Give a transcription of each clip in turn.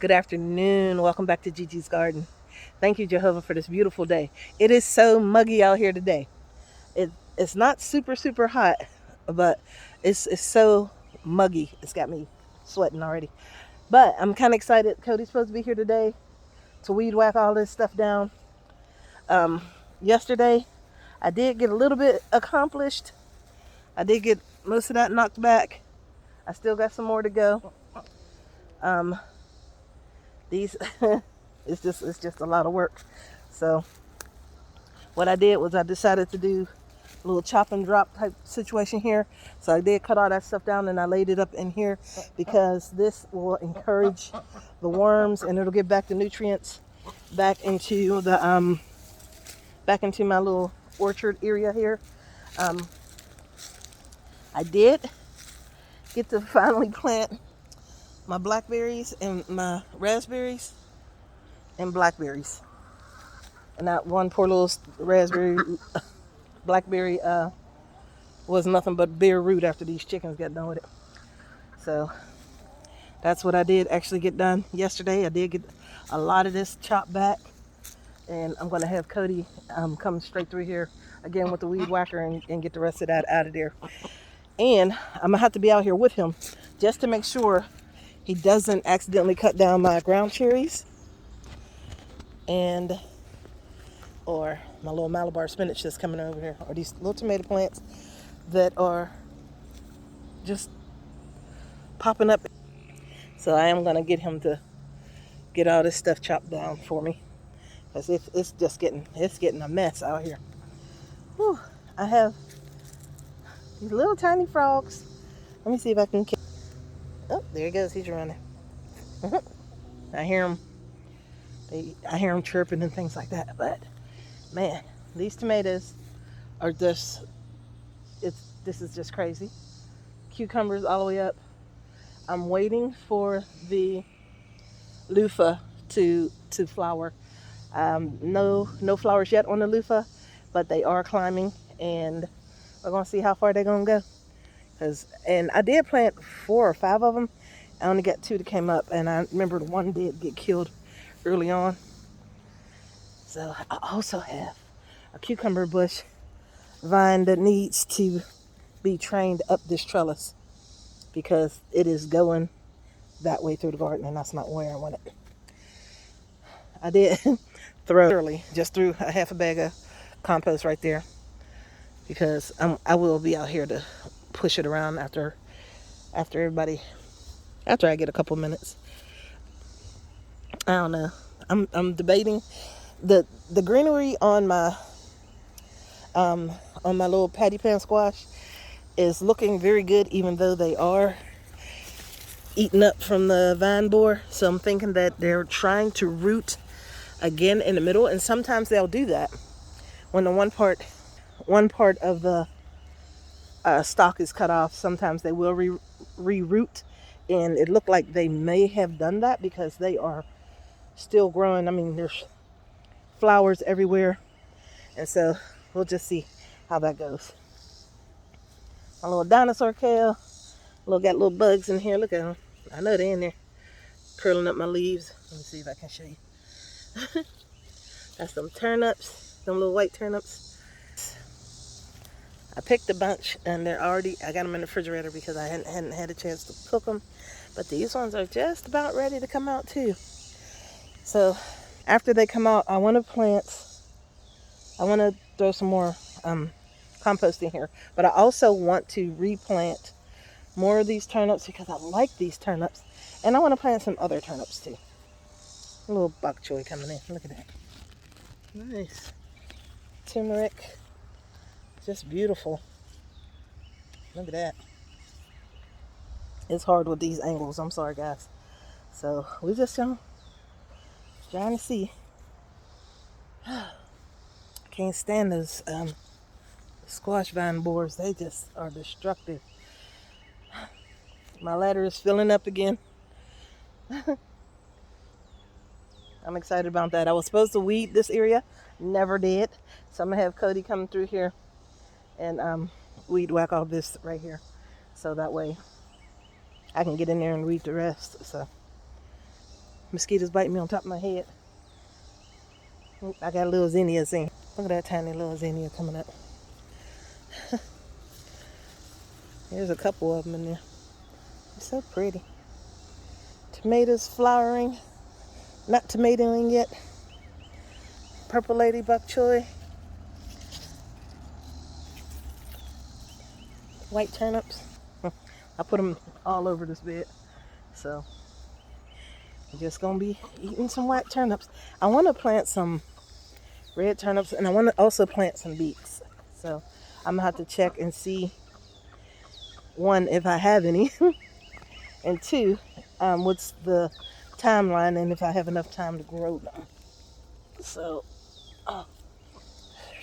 Good afternoon. Welcome back to Gigi's Garden. Thank you, Jehovah, for this beautiful day. It is so muggy out here today. It's not super hot, but it's so muggy. It's got me sweating already. But I'm kind of excited. Cody's supposed to be here today to weed whack all this stuff down. Um, Yesterday, I did get a little bit accomplished. I did get most of that knocked back. I still got some more to go. Um, these it's just a lot of work. So what I did was I decided to do a little chop and drop type situation here. So I did cut all that stuff down and I laid it up in here because this will encourage the worms and it'll get back the nutrients back into the back into my little orchard area here. Um, I did get to finally plant my blackberries and my raspberries and blackberries. And that one poor little raspberry blackberry was nothing but bare root after these chickens got done with it. So that's what I did actually get done yesterday. I did get a lot of this chopped back, and I'm going to have Cody come straight through here again with the weed whacker and get the rest of that out of there. And I'm going to have to be out here with him just to make sure he doesn't accidentally cut down my ground cherries and or my little Malabar spinach that's coming over here, or these little tomato plants that are just popping up. So I am going to get him to get all this stuff chopped down for me because it's just getting a mess out here. Whew. I have these little tiny frogs. Let me see if I can. Oh, there he goes. He's running. I hear him. I hear him chirping and things like that. But man, these tomatoes are just. This is just crazy. Cucumbers all the way up. I'm waiting for the loofah to flower. No flowers yet on the loofah, but they are climbing, and we're gonna see how far they're gonna go. And I did plant 4 or 5 of them. I only got 2 that came up, and I remember one did get killed early on. So I also have a cucumber bush vine that needs to be trained up this trellis because it is going that way through the garden, and that's not where I want it. I did threw a half a bag of compost right there because I will be out here to push it around after everybody after I get a couple minutes. I don't know. I'm debating the greenery um on my little patty pan squash is looking very good, even though they are eaten up from the vine borer. So I'm thinking that they're trying to root again in the middle, and sometimes they'll do that when the one part of the stalk is cut off. Sometimes they will re-root, and it looked like they may have done that because they are still growing. I mean, there's flowers everywhere, and so we'll just see how that goes. My little dinosaur kale, got little bugs in here. Look at them. I know they're in there, curling up my leaves. Let me see if I can show you. Got some turnips, some little white turnips. I picked a bunch, and I got them in the refrigerator because I hadn't had a chance to cook them. But these ones are just about ready to come out too. So after they come out, I want to throw some more compost in here. But I also want to replant more of these turnips because I like these turnips. And I want to plant some other turnips too. A little bok choy coming in. Look at that. Nice. Turmeric. Just beautiful. Look at that. It's hard with these angles. I'm sorry, guys. So we're just trying to see. I can't stand those squash vine borers. They just are destructive. My ladder is filling up again. I'm excited about that. I was supposed to weed this area, never did. So I'm gonna have Cody come through here and weed whack all this right here, so that way I can get in there and weed the rest. So Mosquitoes biting me on top of my head. Oop, I got little zinnias in. Look at that tiny little zinnia coming up. There's a couple of them in there. It's so pretty. Tomatoes flowering. Not tomatoing yet. Purple lady bok choy. White turnips. I put them all over this bed. So I'm just gonna be eating some white turnips. I want to plant some red turnips and I want to also plant some beets. So I'm gonna have to check and see, one, if I have any, and two, what's the timeline and if I have enough time to grow them. So,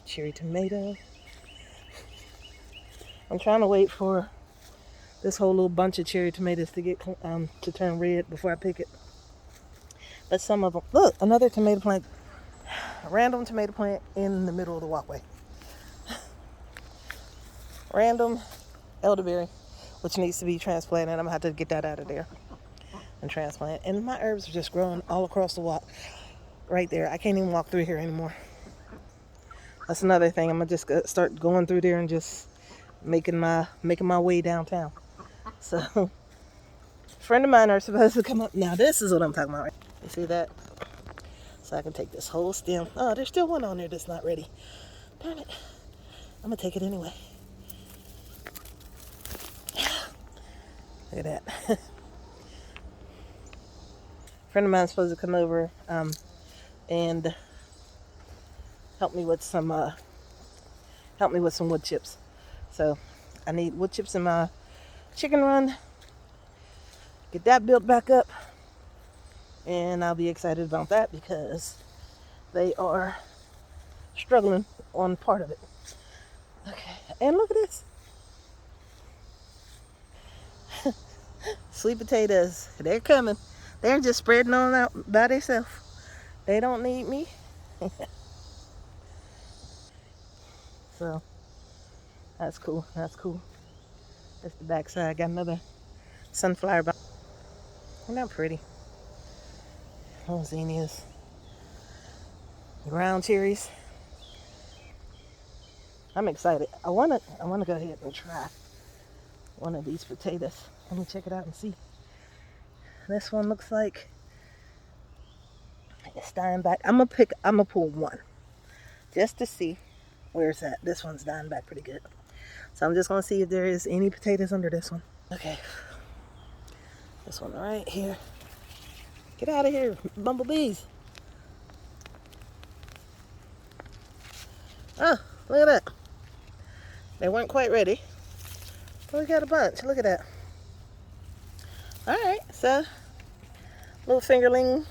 cherry tomato. I'm trying to wait for this whole little bunch of cherry tomatoes to get to turn red before I pick it. But some of them, look, another tomato plant, a random tomato plant in the middle of the walkway. Random elderberry, which needs to be transplanted. I'm gonna have to get that out of there and transplant. And my herbs are just growing all across the walk, right there. I can't even walk through here anymore. That's another thing. I'm gonna just start going through there and just making my way downtown. So, a friend of mine are supposed to come up. Now this is what I'm talking about. Right? You see that? So I can take this whole stem. Oh, there's still one on there that's not ready. Darn it. I'm gonna take it anyway. Look at that. Friend of mine's supposed to come over and help me with some wood chips. So I need wood chips in my chicken run. Get that built back up. And I'll be excited about that because they are struggling on part of it. Okay, and look at this. Sweet potatoes, they're coming. They're just spreading on out by themselves. They don't need me. So, that's cool, that's cool. That's the backside. Got another sunflower. Isn't that pretty? Those zinnias. Ground cherries. I'm excited. I wanna go ahead and try one of these potatoes. Let me check it out and see. This one looks like it's dying back. I'm gonna pull one just to see where it's at. This one's dying back pretty good. So I'm just gonna see if there is any potatoes under this one. Okay. This one right here. Get out of here, bumblebees. Oh, look at that. They weren't quite ready. But we got a bunch. Look at that. Alright, so little fingerling.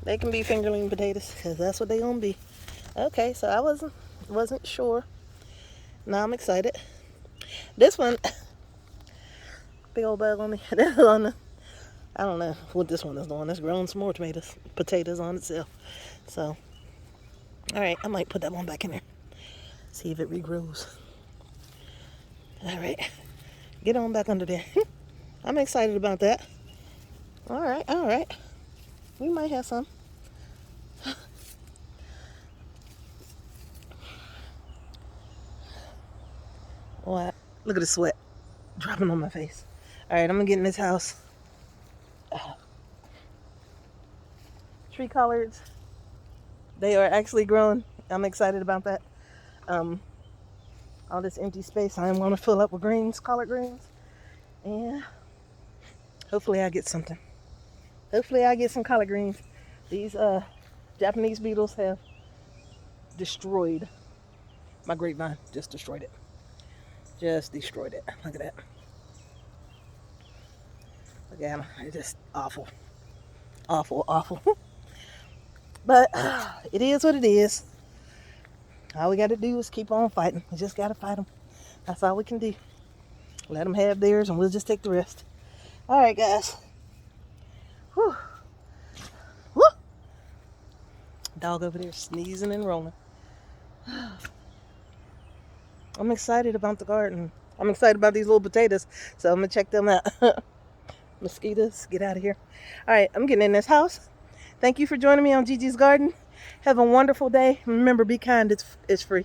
They can be fingerling potatoes because that's what they gonna be. Okay, so I wasn't sure. Now I'm excited. This one, big old bug on me. I don't know what this one is doing. It's growing some more potatoes on itself. So, all right, I might put that one back in there. See if it regrows. All right, get on back under there. I'm excited about that. All right. We might have some. What? Look at the sweat dropping on my face. All right, I'm gonna get in this house. Tree collards. They are actually growing. I'm excited about that. All this empty space I am going to fill up with greens, collard greens. And hopefully I get something. Hopefully I get some collard greens. These Japanese beetles have destroyed my grapevine. Just destroyed it. Just destroyed it. Look at that. Look at them. It's just awful. Awful. But it is what it is. All we got to do is keep on fighting. We just got to fight them. That's all we can do. Let them have theirs and we'll just take the rest. All right, guys. Whew. Woo. Dog over there sneezing and rolling. I'm excited about the garden. I'm excited about these little potatoes. So I'm going to check them out. Mosquitoes, get out of here. All right, I'm getting in this house. Thank you for joining me on Gigi's Garden. Have a wonderful day. Remember, be kind. It's free.